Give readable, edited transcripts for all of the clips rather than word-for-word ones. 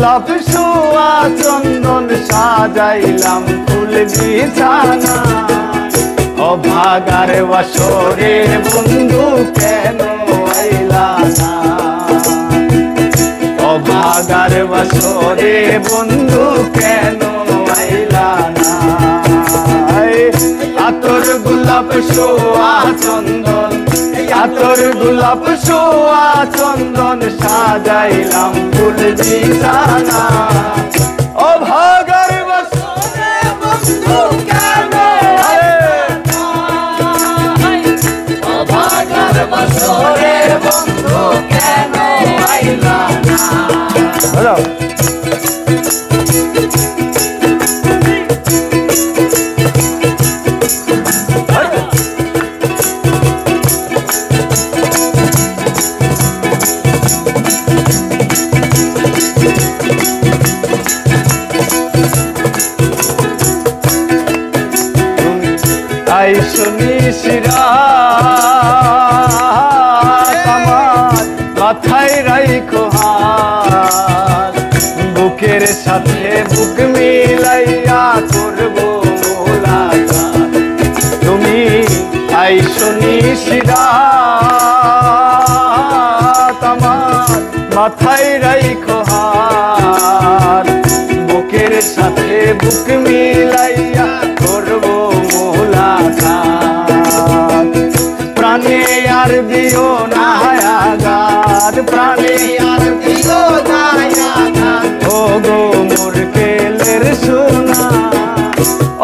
গোলাপ সোয়া চন্দন সাজাইলাম ফুল বিছানা অভাগার বাসরে বন্ধু কেন আইলা না অভাগার বাসরে বন্ধু কেন আইলা না আতর গোলাপ সোয়া চন্দন আতর গোলাপ সোয়া চন্দন সাজাইলাম ফুল বিছানা অভাগার বাসরে বন্ধু কেন অভাগার বাসরে বন্ধু কেন আইলা না আমার মাথায় রাইখো হাত বুকের সাথে বুক মিলাইয়া করবো মোলাকাত তুমি আইসো নিশিরাত আমার মাথায় রাইখো হাত বুকের সাথে বুক মিলাইয়া করবো প্রাণে আর দিও না আঘাত প্রাণে আর দিও না আঘাত ও গো মোর কেলের সোনা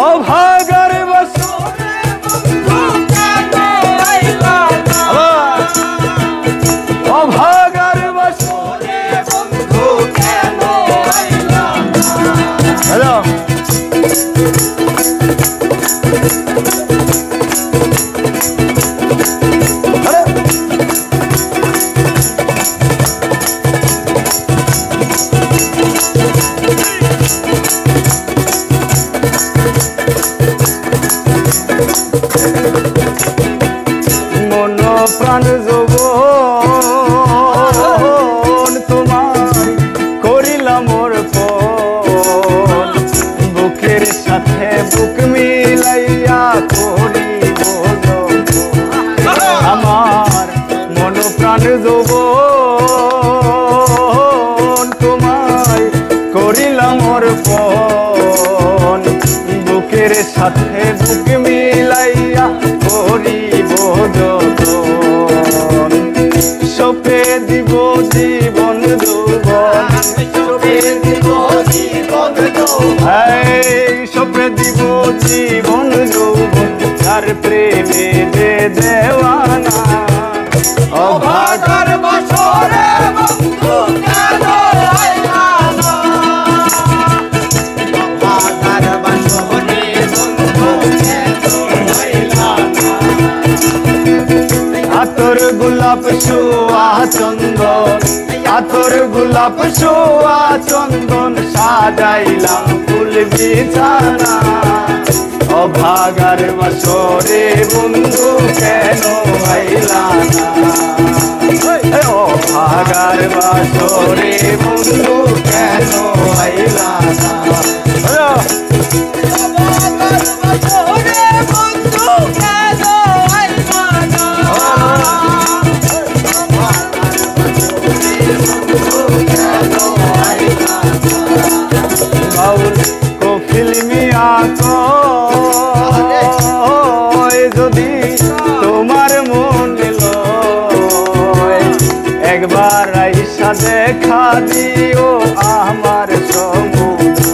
অভাগার বাসরে বন্ধু কেন আইলা না অভাগার বাসরে বন্ধু কেন আইলা না হ্যালো প্রাণ যৌবন তোমার করিলাম অর্পণ বুকের সাথে বুক মিলাইয়া করিব আমার মন প্রাণ যৌবন তোমায় করিলাম অর্পণ বুকের সাথে বুক মিলাইয়া করিব সপে দিব জীবন যৌবন সপে দিব জীবন সপে দিব জীবন যৌবন যার প্রেমে যে দেওয়ানা অভাগার বাসরে বন্ধু কেন আইলা না অভাগার বাসরে বন্ধু কেন আইলা না আতর গোলাপ সোয়া চন্দন আতর গোলাপ সোয়া চন্দন সাজাইলাম ফুল বিছানা অভাগার বাসরে বন্ধু কেন আইলা না অভাগার বাসরে বন্ধু কেন আইলা না অভাগার বাসরে বন্ধু কেন আইলা না বাউল কফিল মিয়া কয় যদি তোমার মন লয় একবার আইসা দেখা দিও আমার সমুদ্র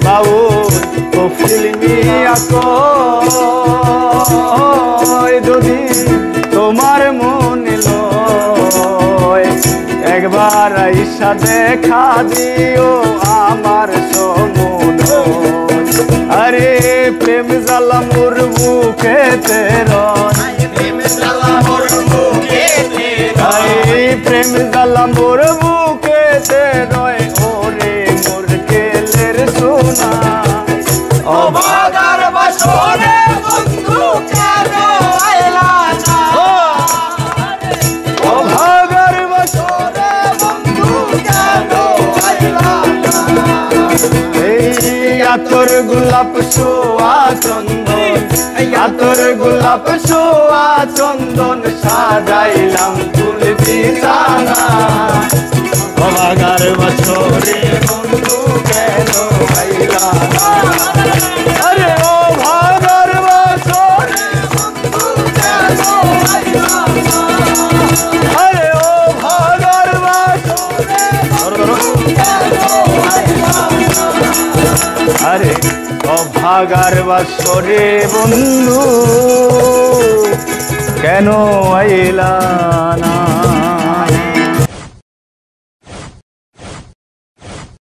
বাউল কফিল মিয়া কয় যদি তোমার মন লয় একবার আইসা দেখা দিও আমার সমুদ্র আরে প্রেম জ্বালা মোর বুকেতে রয় প্রেম জ্বালা মোর বুকেতে রয় প্রেম জ্বালা মোর বুকেতে রয় ওরে মোর কেলের সোনা অভাগার বাসরে বন্ধু কেন আইলা না অভাগার বাসরে বন্ধু কেন আইলা আতর গোলাপ সোয়া চন্দন, আতর গোলাপ সোয়া চন্দন সাজাইলাম ফুল বিছানা। অভাগার বছরে বন্ধু কেন আইলা না? আরে ও ভাগার বছরে বন্ধু কেন আইলা না? আরে ও ভাগার বছরে বন্ধু কেন আইলা না? আরে অভাগার বছরে বন্ধু কেন আইলা না?